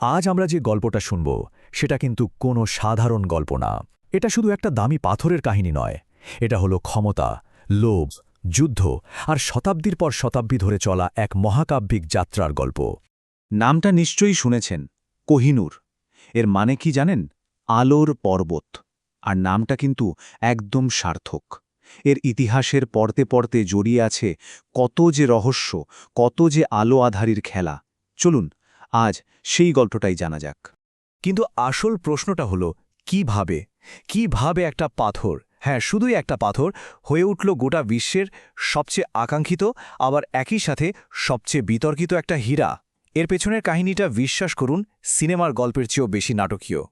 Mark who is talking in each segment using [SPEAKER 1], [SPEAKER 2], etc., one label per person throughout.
[SPEAKER 1] আজ আমরা যে গল্পটা শুনব সেটা কিন্তু কোনো সাধারণ গল্প না। এটা শুধু একটা দামি পাথরের কাহিনী নয়। এটা হলো ক্ষমতা, লোভ, যুদ্ধ আর শতাব্দীর পর শতাব্দী ধরে চলা এক মহাকাব্যিক যাত্রার গল্প।
[SPEAKER 2] নামটা নিশ্চয়ই শুনেছেন, কোহিনূর। এর মানে কি জানেন? আলোর পর্বত। আর নামটা কিন্তু একদম সার্থক। এর ইতিহাসের পড়তে পড়তে জড়িয়ে আছে কত যে রহস্য, কত যে আলো আধারির খেলা। চলুন আজ সেই গল্পটাই জানা যাক।
[SPEAKER 1] কিন্তু আসল প্রশ্নটা হলো কিভাবে একটা পাথর, হ্যাঁ শুধুই একটা পাথর, হয়ে উঠল গোটা বিশ্বের সবচেয়ে আকাঙ্ক্ষিত আবার একই সাথে সবচেয়ে বিতর্কিত একটা হীরা। এর পেছনের কাহিনীটা বিশ্বাস করুন সিনেমার গল্পের চেয়েও বেশি নাটকীয়।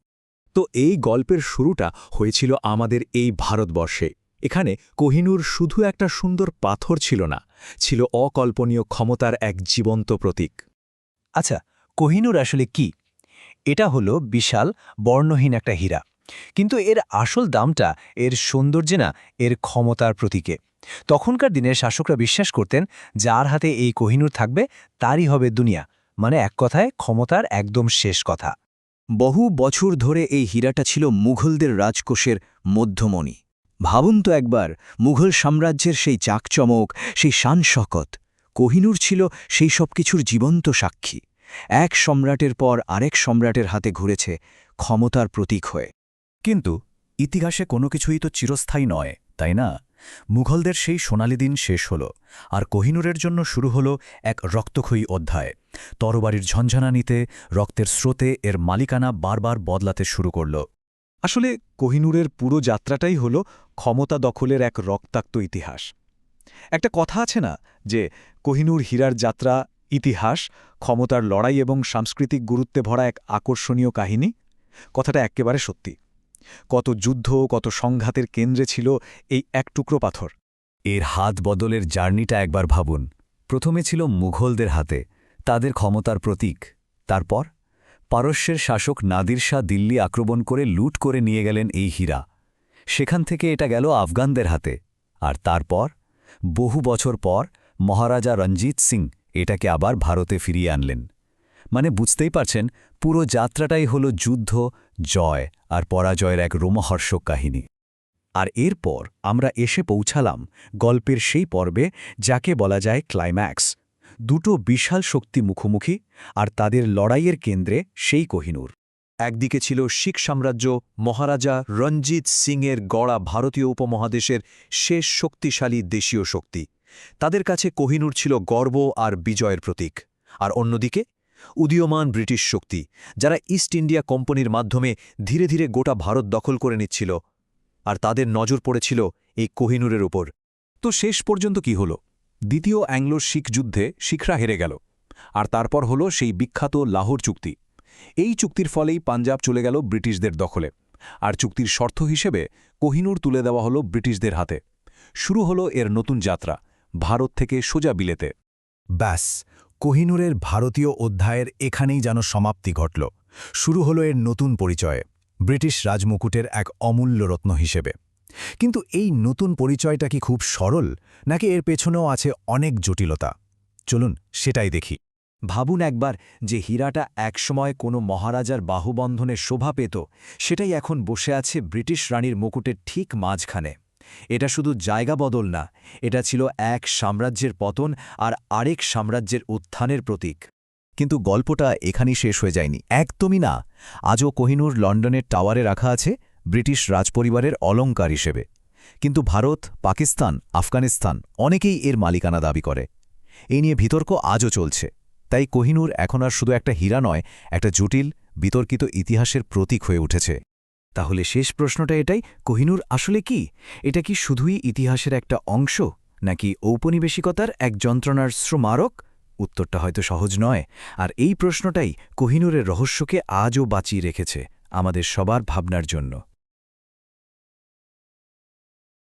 [SPEAKER 1] তো এই গল্পের শুরুটা হয়েছিল আমাদের এই ভারতবর্ষে। এখানে কোহিনূর শুধু একটা সুন্দর পাথর ছিল না, ছিল অকল্পনীয় ক্ষমতার এক জীবন্ত প্রতীক।
[SPEAKER 3] আচ্ছা, কোহিনূর আসলে কি? এটা হলো বিশাল বর্ণহীন একটা হীরা, কিন্তু এর আসল দামটা এর সৌন্দর্যে না, এর ক্ষমতার প্রতীকে। তখনকার দিনের শাসকরা বিশ্বাস করতেন যার হাতে এই কোহিনূর থাকবে তারই হবে দুনিয়া, মানে এক কথায় ক্ষমতার একদম শেষ কথা।
[SPEAKER 4] বহু বছর ধরে এই হীরাটা ছিল মুঘলদের রাজকোষের মধ্যমণি। ভাবুন তো একবার, মুঘল সাম্রাজ্যের সেই চাকচমক, সেই শান-শকত। কোহিনূর ছিল সেই সব কিছুর জীবন্ত সাক্ষী। এক সম্রাটের পর আরেক সম্রাটের হাতে ঘুরেছে ক্ষমতার প্রতীক হয়ে।
[SPEAKER 1] কিন্তু ইতিহাসে কোনো কিছুই তো চিরস্থায়ী নয়, তাই না? মুঘলদের সেই সোনালি দিন শেষ হল, আর কোহিনূরের জন্য শুরু হল এক রক্তক্ষয়ী অধ্যায়। তরবারির ঝঞ্ঝানানিতে, রক্তের স্রোতে এর মালিকানা বারবার বদলাতে শুরু করল।
[SPEAKER 2] আসলে কোহিনূরের পুরো যাত্রাটাই হল ক্ষমতা দখলের এক রক্তাক্ত ইতিহাস। একটা কথা আছে না যে কোহিনূর হীরার যাত্রা, ইতিহাস, ক্ষমতার লড়াই এবং সাংস্কৃতিক গুরুত্বে ভরা এক আকর্ষণীয় কাহিনী। কথাটা এক্কেবারে সত্যি। কত যুদ্ধ, কত সংঘাতের কেন্দ্রে ছিল এই এক টুকরো পাথর।
[SPEAKER 1] এর হাত বদলের জার্নিটা একবার ভাবুন। প্রথমে ছিল মুঘলদের হাতে, তাদের ক্ষমতার প্রতীক। তারপর পারস্যের শাসক নাদির শাহ দিল্লি আক্রমণ করে লুট করে নিয়ে গেলেন এই হীরা। সেখান থেকে এটা গেল আফগানদের হাতে। আর তারপর বহু বছর পর মহারাজা রঞ্জিত সিং এটাকে আবার ভারতে ফিরিয়ে আনলেন। মানে বুঝতেই পারছেন, পুরো যাত্রাটাই হল যুদ্ধ, জয় আর পরাজয়ের এক রোমহর্ষক কাহিনী। আর এরপর আমরা এসে পৌঁছালাম গল্পের সেই পর্বে যাকে বলা যায় ক্লাইম্যাক্স। দুটো বিশাল শক্তি মুখোমুখি, আর তাদের লড়াইয়ের কেন্দ্রে সেই কোহিনূর। একদিকে ছিল শিখ সাম্রাজ্য, মহারাজা রঞ্জিত সিংয়ের গড়া ভারতীয় উপমহাদেশের শেষ শক্তিশালী দেশীয় শক্তি। তাদের কাছে কোহিনূর ছিল গর্ব আর বিজয়ের প্রতীক। আর অন্যদিকে উদীয়মান ব্রিটিশ শক্তি, যারা ইস্ট ইন্ডিয়া কোম্পানির মাধ্যমে ধীরে ধীরে গোটা ভারত দখল করে নিচ্ছিল। আর তাদের নজর পড়েছিল এই কোহিনূরের উপর। তো শেষ পর্যন্ত কি হল? দ্বিতীয় অ্যাংলো শিখ যুদ্ধে শিখরা হেরে গেল। আর তারপর হল সেই বিখ্যাত লাহোর চুক্তি। এই চুক্তির ফলেই পাঞ্জাব চলে গেল ব্রিটিশদের দখলে। আর চুক্তির শর্ত হিসেবে কোহিনূর তুলে দেওয়া হল ব্রিটিশদের হাতে। শুরু হল এর নতুন যাত্রা, ভারত থেকে সোজা বিলেতে। ব্যাস, কোহিনূরের ভারতীয় অধ্যায়ের এখানেই যেন সমাপ্তি ঘটল। শুরু হল এর নতুন পরিচয়, ব্রিটিশ রাজমুকুটের এক অমূল্য রত্ন হিসেবে। কিন্তু এই নতুন পরিচয়টা কি খুব সরল, নাকি এর পেছনেও আছে অনেক জটিলতা? চলুন সেটাই দেখি। ভাবুন একবার, যে হীরাটা একসময় কোনো মহারাজার বাহুবন্ধনে শোভা পেত, সেটাই এখন বসে আছে ব্রিটিশ রানীর মুকুটের ঠিক মাঝখানে। এটা শুধু জায়গা বদল না, এটা ছিল এক সাম্রাজ্যের পতন আর আরেক সাম্রাজ্যের উত্থানের প্রতীক। কিন্তু গল্পটা এখানেই শেষ হয়ে যায়নি, একদমই না। আজও কোহিনূর লন্ডনের টাওয়ারে রাখা আছে ব্রিটিশ রাজপরিবারের অলংকার হিসেবে। কিন্তু ভারত, পাকিস্তান, আফগানিস্তান অনেকেই এর মালিকানা দাবি করে। এই নিয়ে বিতর্ক আজও চলছে। তাই কোহিনূর এখন আর শুধু একটা হীরা নয়, একটা জটিল, বিতর্কিত ইতিহাসের প্রতীক হয়ে উঠেছে। তাহলে শেষ প্রশ্নটা এটাই, কোহিনূর আসলে কি? এটা কি শুধুই ইতিহাসের একটা অংশ, নাকি ঔপনিবেশিকতার এক যন্ত্রণার স্মারক? উত্তরটা হয়তো সহজ নয়। আর এই প্রশ্নটাই কোহিনূরের রহস্যকে আজও বাঁচিয়ে রেখেছে আমাদের সবার ভাবনার জন্য।